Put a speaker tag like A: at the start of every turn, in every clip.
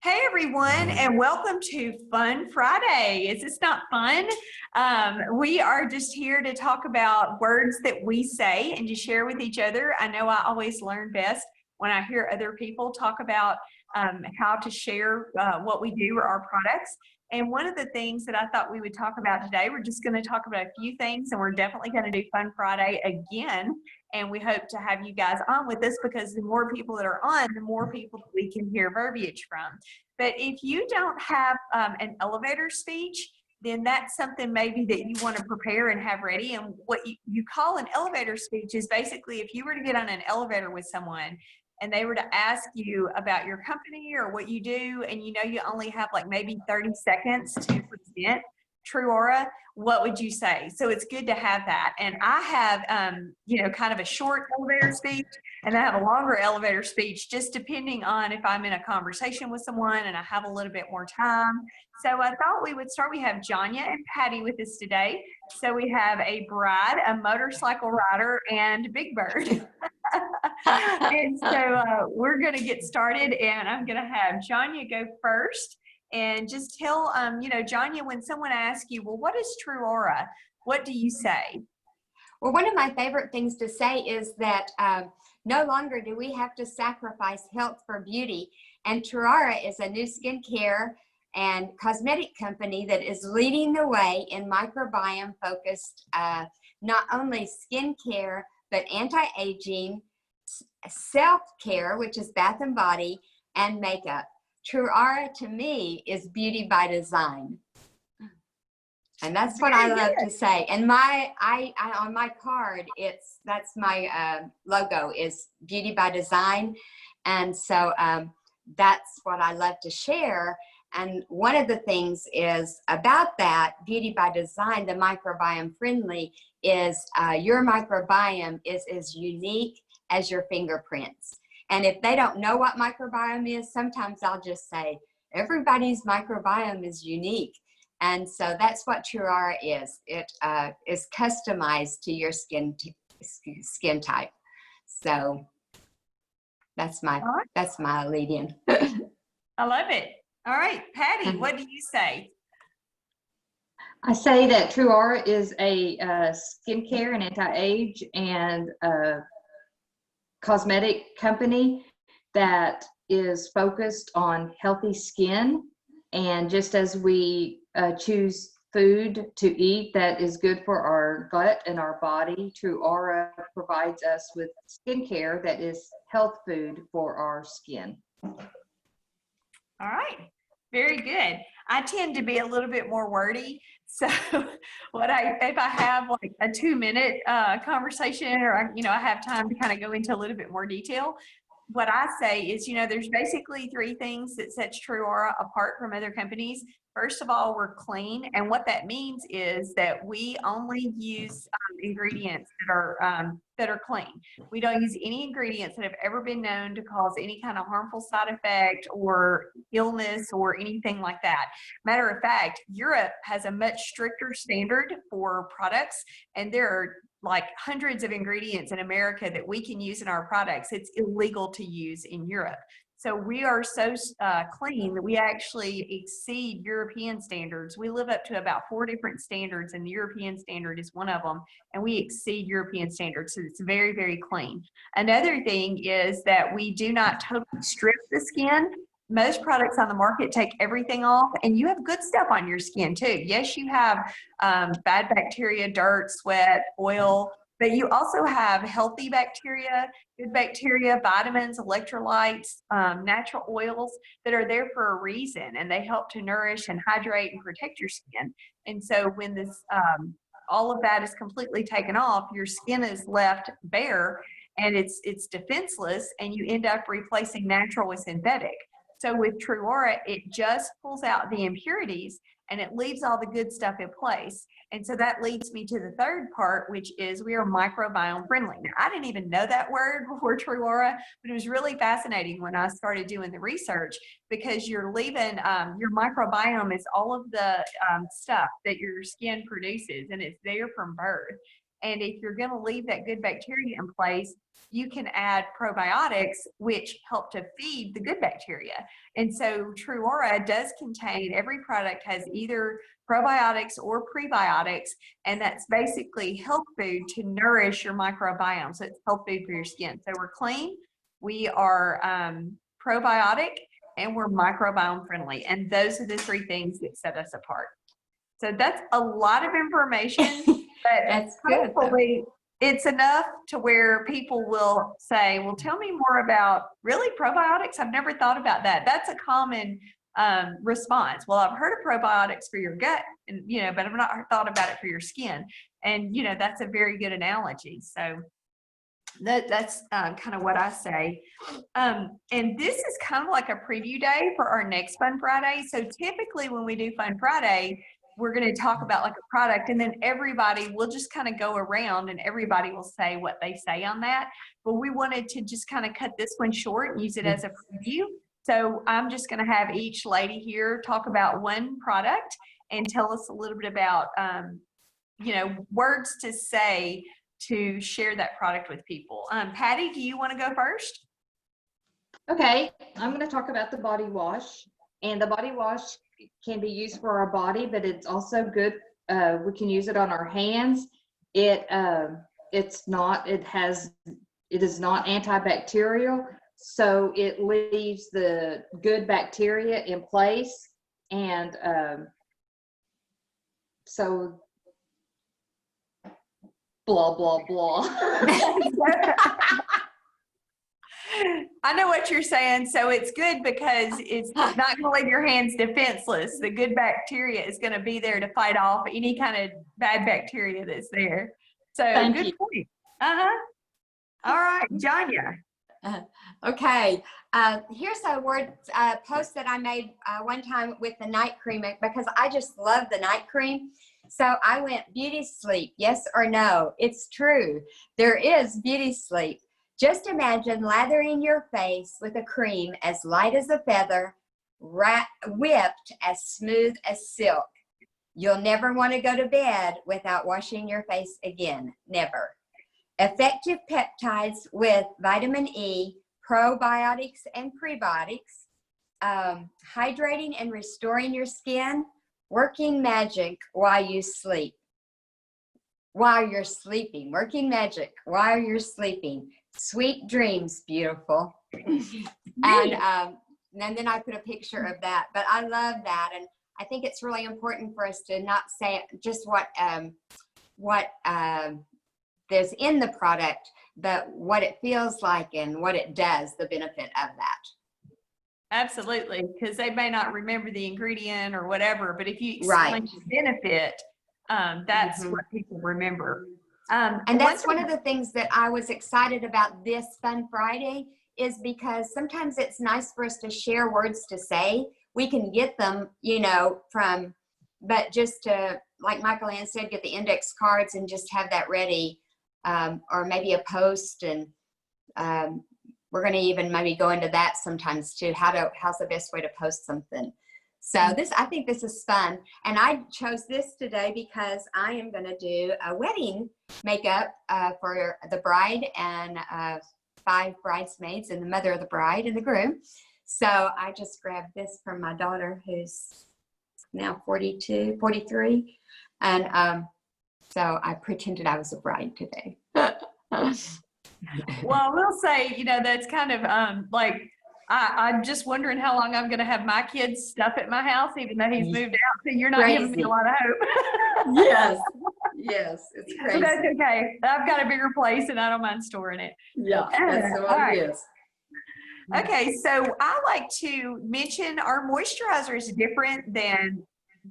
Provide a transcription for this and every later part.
A: Hey everyone, and welcome to Fun Friday. Is this not fun? We are just here to talk about words that we say and to share with each other. I know I always learn best when I hear other people talk about how to share what we do or our products. And one of the things that I thought we would talk about today, we're just going to talk about a few things, and we're definitely going to do Fun Friday again. And we hope to have you guys on with us because the more people that are on, the more people that we can hear verbiage from. But if you don't have an elevator speech, then that's something maybe that you want to prepare and have ready. And what you call an elevator speech is basically if you were to get on an elevator with someone and they were to ask you about your company or what you do, and you know you only have like maybe 30 seconds to present TruAura, what would you say? So it's good to have that. And I have, kind of a short elevator speech, and I have a longer elevator speech, just depending on if I'm in a conversation with someone and I have a little bit more time. So I thought we would start. We have Janya and Patty with us today. So we have a bride, a motorcycle rider, and Big Bird. And so we're going to get started, and I'm going to have Janya go first. And just tell, Janya, when someone asks you, well, what is TruAura? What do you say?
B: Well, one of my favorite things to say is that no longer do we have to sacrifice health for beauty. And TruAura is a new skincare and cosmetic company that is leading the way in microbiome-focused, not only skincare, but anti-aging, self-care, which is bath and body, and makeup. TruAura to me is beauty by design. And that's what I love to say. And I on my card, that's my logo is beauty by design. And so that's what I love to share. And one of the things is about that beauty by design, the microbiome friendly, is your microbiome is as unique as your fingerprints. And if they don't know what microbiome is, sometimes I'll just say, everybody's microbiome is unique. And so that's what TruAura is. It is customized to your skin type. So that's my lead in.
A: I love it. All right, Patty, what do you say?
C: I say that TruAura is a skincare and anti-age and cosmetic company that is focused on healthy skin. And just as we choose food to eat that is good for our gut and our body, TruAura provides us with skincare that is health food for our skin.
A: All right, very good. I tend to be a little bit more wordy. So if I have like a 2-minute conversation, or I have time to kind of go into a little bit more detail, what I say is, there's basically 3 things that sets TruAura apart from other companies. First of all, we're clean, and what that means is that we only use ingredients that are clean. We don't use any ingredients that have ever been known to cause any kind of harmful side effect or illness or anything like that. Matter of fact, Europe has a much stricter standard for products, and there are like hundreds of ingredients in America that we can use in our products. It's illegal to use in Europe. So we are so clean that we actually exceed European standards. We live up to about 4 different standards, and the European standard is one of them, and we exceed European standards. So it's very, very clean. Another thing is that we do not totally strip the skin. Most products on the market take everything off, and you have good stuff on your skin too. Yes, you have bad bacteria, dirt, sweat, oil, but you also have healthy bacteria, good bacteria, vitamins, electrolytes, natural oils that are there for a reason, and they help to nourish and hydrate and protect your skin. And so when this, all of that is completely taken off, your skin is left bare, and it's defenseless, and you end up replacing natural with synthetic. So with TruAura, it just pulls out the impurities and it leaves all the good stuff in place. And so that leads me to the third part, which is we are microbiome friendly. Now, I didn't even know that word before TruAura, but it was really fascinating when I started doing the research, because you're leaving, your microbiome is all of the stuff that your skin produces, and it's there from birth. And if you're going to leave that good bacteria in place, you can add probiotics, which help to feed the good bacteria. And so TruAura does contain, every product has either probiotics or prebiotics, and that's basically health food to nourish your microbiome. So it's health food for your skin. So we're clean, we are probiotic, and we're microbiome friendly. And those are the three things that set us apart. So that's a lot of information, but
B: That's good.
A: hopefully it's enough to where people will say, well, tell me more about, really, probiotics? I've never thought about that. That's a common response. Well, I've heard of probiotics for your gut, and but I've not thought about it for your skin. And that's a very good analogy. So that's kind of what I say. And this is kind of like a preview day for our next Fun Friday. So typically when we do Fun Friday, we're going to talk about like a product, and then everybody will just kind of go around and everybody will say what they say on that. But we wanted to just kind of cut this one short and use it as a preview. So I'm just going to have each lady here talk about one product and tell us a little bit about, words to say to share that product with people. Patty, do you want to go first?
C: Okay, I'm going to talk about the body wash. And the body wash can be used for our body, but it's also good. We can use it on our hands. It is not antibacterial, so it leaves the good bacteria in place. And so blah, blah, blah.
A: I know what you're saying. So it's good because it's not going to leave your hands defenseless. The good bacteria is going to be there to fight off any kind of bad bacteria that's there. So good point. All right, Janya.
B: Okay, here's a word post that I made one time with the night cream, because I just love the night cream. So I went, beauty sleep, yes or no? It's true. There is beauty sleep. Just imagine lathering your face with a cream as light as a feather, whipped as smooth as silk. You'll never want to go to bed without washing your face again. Never. Effective peptides with vitamin E, probiotics and prebiotics, hydrating and restoring your skin, working magic while you sleep. While you're sleeping, working magic while you're sleeping. Sweet dreams, beautiful. And then I put a picture of that, but I love that. And I think it's really important for us to not say just what there's in the product, but what it feels like and what it does, the benefit of that.
A: Absolutely, because they may not remember the ingredient or whatever, but if you explain the benefit, that's what people remember.
B: And that's one of the things that I was excited about this Fun Friday, is because sometimes it's nice for us to share words to say. We can get them, but just to, like Michael Ann said, get the index cards and just have that ready, or maybe a post. And we're going to even maybe go into that sometimes too. How's the best way to post something? So I think this is fun. And I chose this today because I am going to do a wedding makeup for the bride and 5 bridesmaids and the mother of the bride and the groom. So I just grabbed this from my daughter, who's now 43. And so I pretended I was a bride today.
A: Well, I will say, that's kind of like, I'm just wondering how long I'm going to have my kids stuff at my house, even though he's moved out. So you're not giving me a lot of hope.
B: Yes, it's crazy.
A: So that's okay. I've got a bigger place and I don't mind storing it.
B: Yeah, that's what it is.
A: Okay, so I like to mention our moisturizer is different than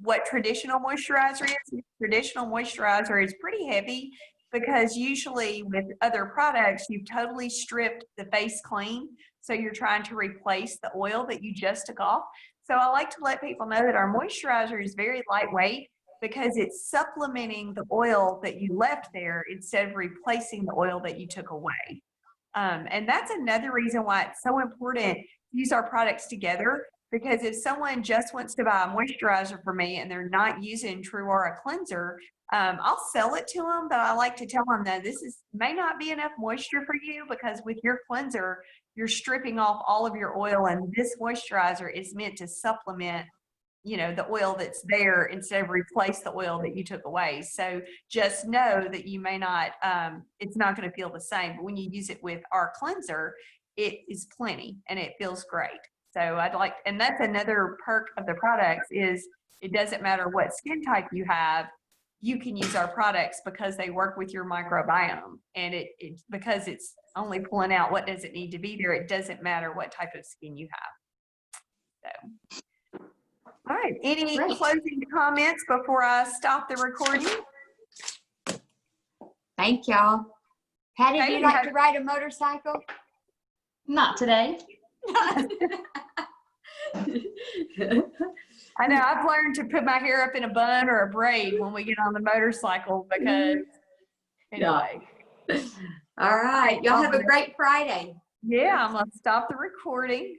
A: what traditional moisturizer is. Traditional moisturizer is pretty heavy because usually with other products, you've totally stripped the face clean. So you're trying to replace the oil that you just took off. So I like to let people know that our moisturizer is very lightweight because it's supplementing the oil that you left there instead of replacing the oil that you took away. And that's another reason why it's so important to use our products together, because if someone just wants to buy a moisturizer for me and they're not using TruAura cleanser, I'll sell it to them, but I like to tell them that may not be enough moisture for you, because with your cleanser, you're stripping off all of your oil, and this moisturizer is meant to supplement, you know, the oil that's there instead of replace the oil that you took away. So just know that you may not, it's not going to feel the same, but when you use it with our cleanser, it is plenty and it feels great. So and that's another perk of the products is it doesn't matter what skin type you have, you can use our products because they work with your microbiome, and because it's only pulling out what doesn't need to be there. It doesn't matter what type of skin you have. So, all right. Any closing comments before I stop the recording?
B: Thank y'all. Patty, do you like to ride a motorcycle?
C: Not today.
A: I know I've learned to put my hair up in a bun or a braid when we get on the motorcycle, because anyway.
B: All right. Y'all have a great Friday.
A: Yeah, I'm going to stop the recording.